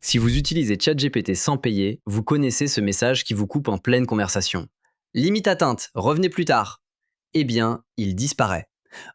Si vous utilisez ChatGPT sans payer, vous connaissez ce message qui vous coupe en pleine conversation. Limite atteinte, revenez plus tard. Eh bien, il disparaît.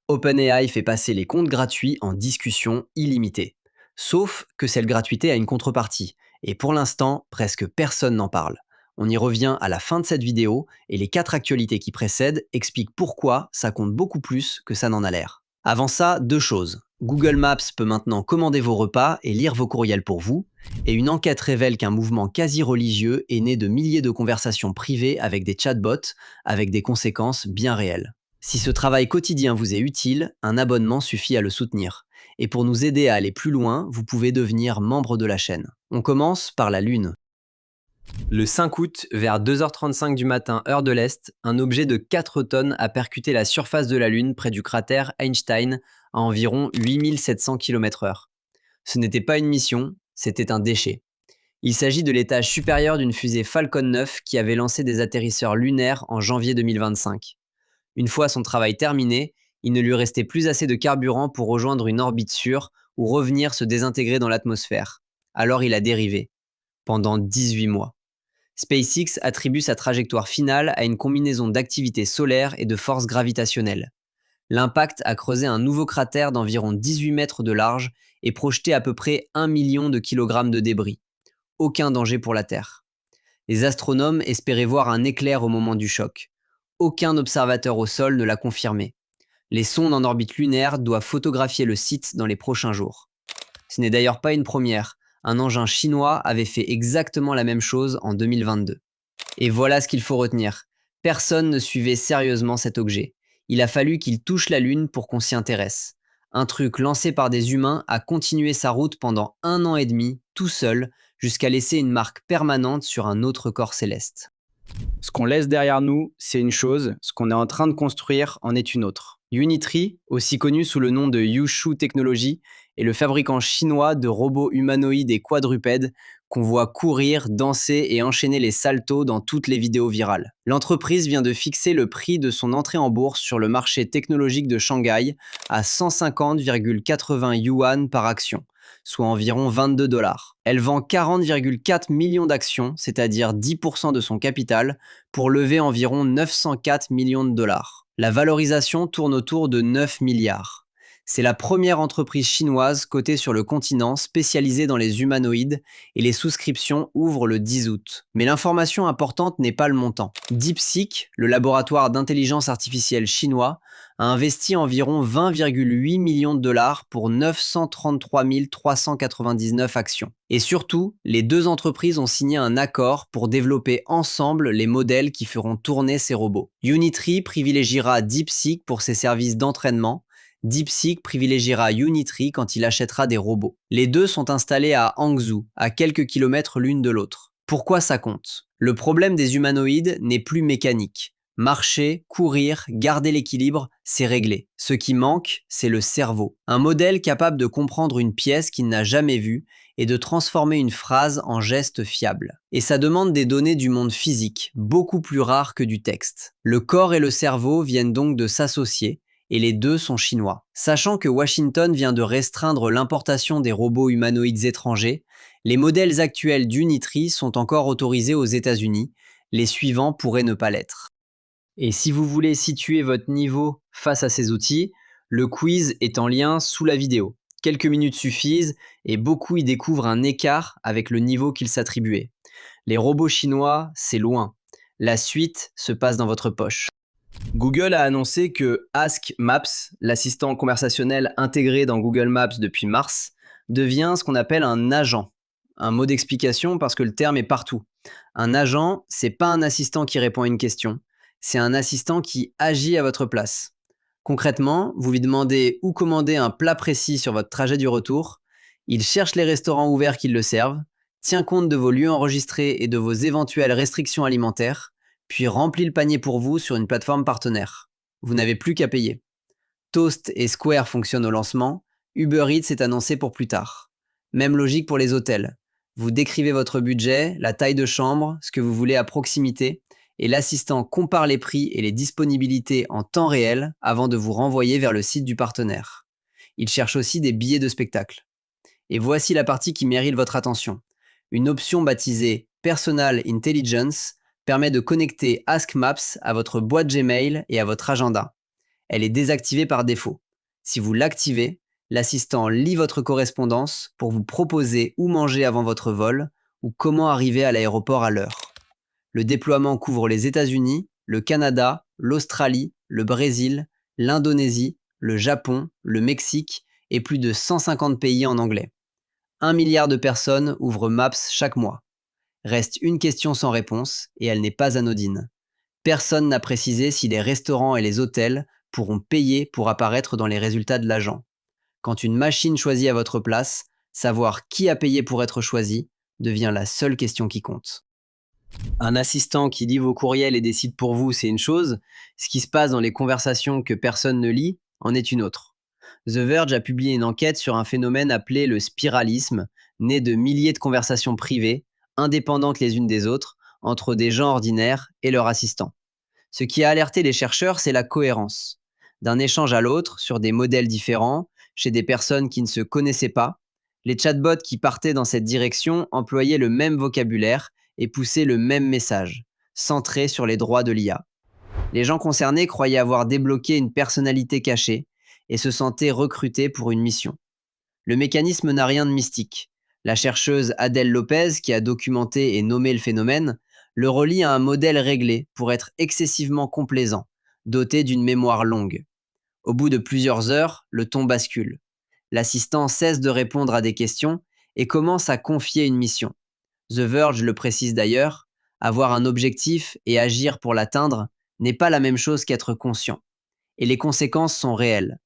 OpenAI fait passer les comptes gratuits en discussion illimitée. Sauf que cette gratuité a une contrepartie. Et pour l'instant, presque personne n'en parle. On y revient à la fin de cette vidéo et les 4 actualités qui précèdent expliquent pourquoi ça compte beaucoup plus que ça n'en a l'air. Avant ça, 2 choses. Google Maps peut maintenant commander vos repas et lire vos courriels pour vous, et une enquête révèle qu'un mouvement quasi religieux est né de milliers de conversations privées avec des chatbots, avec des conséquences bien réelles. Si ce travail quotidien vous est utile, un abonnement suffit à le soutenir. Et pour nous aider à aller plus loin, vous pouvez devenir membre de la chaîne. On commence par la Lune. Le 5 août, vers 2h35 du matin, heure de l'Est, un objet de 4 tonnes a percuté la surface de la Lune près du cratère Einstein à environ 8700 km/h. Ce n'était pas une mission, c'était un déchet. Il s'agit de l'étage supérieur d'une fusée Falcon 9 qui avait lancé des atterrisseurs lunaires en janvier 2025. Une fois son travail terminé, il ne lui restait plus assez de carburant pour rejoindre une orbite sûre ou revenir se désintégrer dans l'atmosphère. Alors il a dérivé. Pendant 18 mois. SpaceX attribue sa trajectoire finale à une combinaison d'activité solaire et de force gravitationnelle. L'impact a creusé un nouveau cratère d'environ 18 mètres de large et projeté à peu près 1 million de kilogrammes de débris. Aucun danger pour la Terre. Les astronomes espéraient voir un éclair au moment du choc. Aucun observateur au sol ne l'a confirmé. Les sondes en orbite lunaire doivent photographier le site dans les prochains jours. Ce n'est d'ailleurs pas une première. Un engin chinois avait fait exactement la même chose en 2022. Et voilà ce qu'il faut retenir. Personne ne suivait sérieusement cet objet. Il a fallu qu'il touche la Lune pour qu'on s'y intéresse. Un truc lancé par des humains a continué sa route pendant 1 an et demi, tout seul, jusqu'à laisser une marque permanente sur un autre corps céleste. Ce qu'on laisse derrière nous, c'est une chose, ce qu'on est en train de construire en est une autre. Unitree, aussi connu sous le nom de Yushu Technology, est le fabricant chinois de robots humanoïdes et quadrupèdes qu'on voit courir, danser et enchaîner les saltos dans toutes les vidéos virales. L'entreprise vient de fixer le prix de son entrée en bourse sur le marché technologique de Shanghai à 150,80 yuan par action, soit environ 22 dollars. Elle vend 40,4 millions d'actions, c'est-à-dire 10% de son capital, pour lever environ 904 millions de dollars. La valorisation tourne autour de 9 milliards. C'est la première entreprise chinoise cotée sur le continent spécialisée dans les humanoïdes et les souscriptions ouvrent le 10 août. Mais l'information importante n'est pas le montant. DeepSeek, le laboratoire d'intelligence artificielle chinois, a investi environ 20,8 millions de dollars pour 933 399 actions. Et surtout, les deux entreprises ont signé un accord pour développer ensemble les modèles qui feront tourner ces robots. Unitree privilégiera DeepSeek pour ses services d'entraînement. DeepSeek privilégiera Unitree quand il achètera des robots. Les deux sont installés à Hangzhou, à quelques kilomètres l'une de l'autre. Pourquoi ça compte ? Le problème des humanoïdes n'est plus mécanique. Marcher, courir, garder l'équilibre, c'est réglé. Ce qui manque, c'est le cerveau. Un modèle capable de comprendre une pièce qu'il n'a jamais vue et de transformer une phrase en geste fiable. Et ça demande des données du monde physique, beaucoup plus rares que du texte. Le corps et le cerveau viennent donc de s'associer, et les deux sont chinois. Sachant que Washington vient de restreindre l'importation des robots humanoïdes étrangers, les modèles actuels d'Unitree sont encore autorisés aux États-Unis, les suivants pourraient ne pas l'être. Et si vous voulez situer votre niveau face à ces outils, le quiz est en lien sous la vidéo. Quelques minutes suffisent et beaucoup y découvrent un écart avec le niveau qu'ils s'attribuaient. Les robots chinois, c'est loin. La suite se passe dans votre poche. Google a annoncé que Ask Maps, l'assistant conversationnel intégré dans Google Maps depuis mars, devient ce qu'on appelle un agent. Un mot d'explication parce que le terme est partout. Un agent, c'est pas un assistant qui répond à une question, c'est un assistant qui agit à votre place. Concrètement, vous lui demandez où commander un plat précis sur votre trajet du retour, il cherche les restaurants ouverts qui le servent, tient compte de vos lieux enregistrés et de vos éventuelles restrictions alimentaires, puis remplit le panier pour vous sur une plateforme partenaire. Vous n'avez plus qu'à payer. Toast et Square fonctionnent au lancement, Uber Eats est annoncé pour plus tard. Même logique pour les hôtels. Vous décrivez votre budget, la taille de chambre, ce que vous voulez à proximité, et l'assistant compare les prix et les disponibilités en temps réel avant de vous renvoyer vers le site du partenaire. Il cherche aussi des billets de spectacle. Et voici la partie qui mérite votre attention. Une option baptisée Personal Intelligence permet de connecter Ask Maps à votre boîte Gmail et à votre agenda. Elle est désactivée par défaut. Si vous l'activez, l'assistant lit votre correspondance pour vous proposer où manger avant votre vol ou comment arriver à l'aéroport à l'heure. Le déploiement couvre les États-Unis, le Canada, l'Australie, le Brésil, l'Indonésie, le Japon, le Mexique et plus de 150 pays en anglais. 1 milliard de personnes ouvrent Maps chaque mois. Reste une question sans réponse et elle n'est pas anodine. Personne n'a précisé si les restaurants et les hôtels pourront payer pour apparaître dans les résultats de l'agent. Quand une machine choisit à votre place, savoir qui a payé pour être choisi devient la seule question qui compte. Un assistant qui lit vos courriels et décide pour vous, c'est une chose. Ce qui se passe dans les conversations que personne ne lit en est une autre. The Verge a publié une enquête sur un phénomène appelé le spiralisme, né de milliers de conversations privées, indépendantes les unes des autres, entre des gens ordinaires et leurs assistants. Ce qui a alerté les chercheurs, c'est la cohérence. D'un échange à l'autre, sur des modèles différents, chez des personnes qui ne se connaissaient pas, les chatbots qui partaient dans cette direction employaient le même vocabulaire et poussaient le même message, centré sur les droits de l'IA. Les gens concernés croyaient avoir débloqué une personnalité cachée et se sentaient recrutés pour une mission. Le mécanisme n'a rien de mystique. La chercheuse Adèle Lopez, qui a documenté et nommé le phénomène, le relie à un modèle réglé pour être excessivement complaisant, doté d'une mémoire longue. Au bout de plusieurs heures, le ton bascule. L'assistant cesse de répondre à des questions et commence à confier une mission. The Verge le précise d'ailleurs, avoir un objectif et agir pour l'atteindre n'est pas la même chose qu'être conscient. Et les conséquences sont réelles.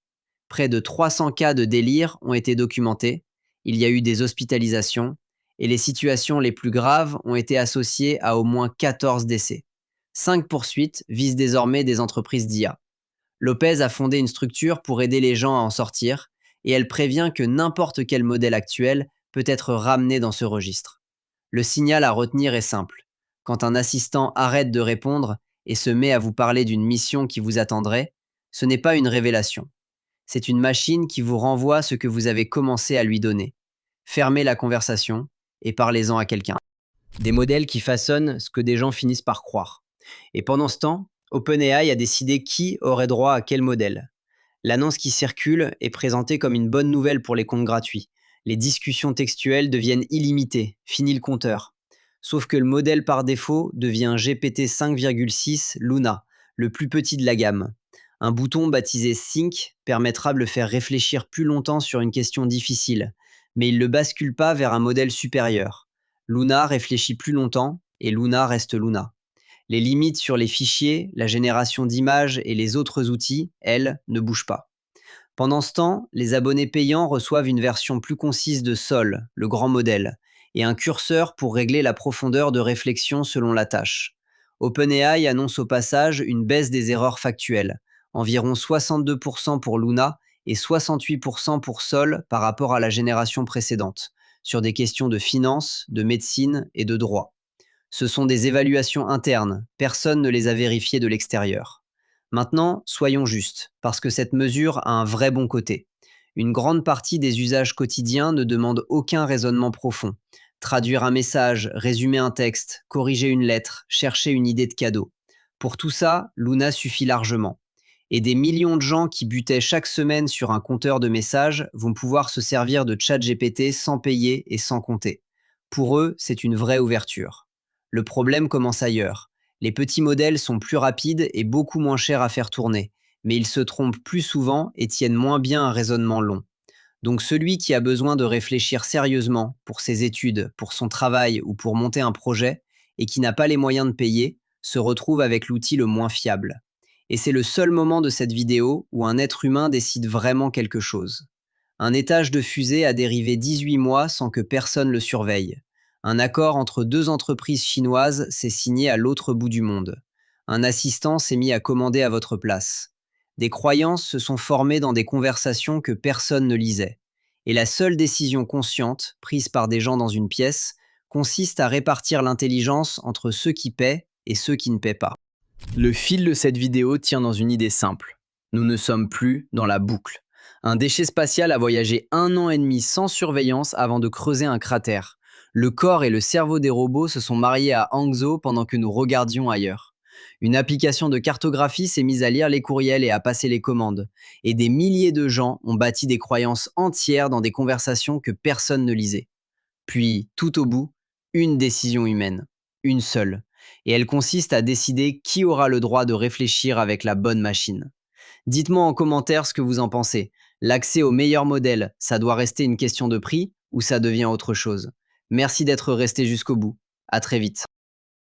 Près de 300 cas de délire ont été documentés, il y a eu des hospitalisations, et les situations les plus graves ont été associées à au moins 14 décès. 5 poursuites visent désormais des entreprises d'IA. Lopez a fondé une structure pour aider les gens à en sortir, et elle prévient que n'importe quel modèle actuel peut être ramené dans ce registre. Le signal à retenir est simple. Quand un assistant arrête de répondre et se met à vous parler d'une mission qui vous attendrait, ce n'est pas une révélation. C'est une machine qui vous renvoie ce que vous avez commencé à lui donner. Fermez la conversation et parlez-en à quelqu'un. Des modèles qui façonnent ce que des gens finissent par croire. Et pendant ce temps, OpenAI a décidé qui aurait droit à quel modèle. L'annonce qui circule est présentée comme une bonne nouvelle pour les comptes gratuits. Les discussions textuelles deviennent illimitées, fini le compteur. Sauf que le modèle par défaut devient GPT 5,6 Luna, le plus petit de la gamme. Un bouton baptisé Think permettra de le faire réfléchir plus longtemps sur une question difficile, mais il ne le bascule pas vers un modèle supérieur. Luna réfléchit plus longtemps et Luna reste Luna. Les limites sur les fichiers, la génération d'images et les autres outils, elles, ne bougent pas. Pendant ce temps, les abonnés payants reçoivent une version plus concise de Sol, le grand modèle, et un curseur pour régler la profondeur de réflexion selon la tâche. OpenAI annonce au passage une baisse des erreurs factuelles, environ 62% pour Luna et 68% pour Sol par rapport à la génération précédente, sur des questions de finance, de médecine et de droit. Ce sont des évaluations internes, personne ne les a vérifiées de l'extérieur. Maintenant, soyons justes, parce que cette mesure a un vrai bon côté. Une grande partie des usages quotidiens ne demandent aucun raisonnement profond. Traduire un message, résumer un texte, corriger une lettre, chercher une idée de cadeau. Pour tout ça, Luna suffit largement. Et des millions de gens qui butaient chaque semaine sur un compteur de messages vont pouvoir se servir de ChatGPT sans payer et sans compter. Pour eux, c'est une vraie ouverture. Le problème commence ailleurs. Les petits modèles sont plus rapides et beaucoup moins chers à faire tourner, mais ils se trompent plus souvent et tiennent moins bien un raisonnement long. Donc celui qui a besoin de réfléchir sérieusement pour ses études, pour son travail ou pour monter un projet, et qui n'a pas les moyens de payer, se retrouve avec l'outil le moins fiable. Et c'est le seul moment de cette vidéo où un être humain décide vraiment quelque chose. Un étage de fusée a dérivé 18 mois sans que personne le surveille. Un accord entre deux entreprises chinoises s'est signé à l'autre bout du monde. Un assistant s'est mis à commander à votre place. Des croyances se sont formées dans des conversations que personne ne lisait. Et la seule décision consciente, prise par des gens dans une pièce, consiste à répartir l'intelligence entre ceux qui paient et ceux qui ne paient pas. Le fil de cette vidéo tient dans une idée simple. Nous ne sommes plus dans la boucle. Un déchet spatial a voyagé 1 an et demi sans surveillance avant de creuser un cratère. Le corps et le cerveau des robots se sont mariés à Hangzhou pendant que nous regardions ailleurs. Une application de cartographie s'est mise à lire les courriels et à passer les commandes. Et des milliers de gens ont bâti des croyances entières dans des conversations que personne ne lisait. Puis, tout au bout, une décision humaine. Une seule. Et elle consiste à décider qui aura le droit de réfléchir avec la bonne machine. Dites-moi en commentaire ce que vous en pensez. L'accès au meilleur modèle, ça doit rester une question de prix ou ça devient autre chose? Merci d'être resté jusqu'au bout. À très vite.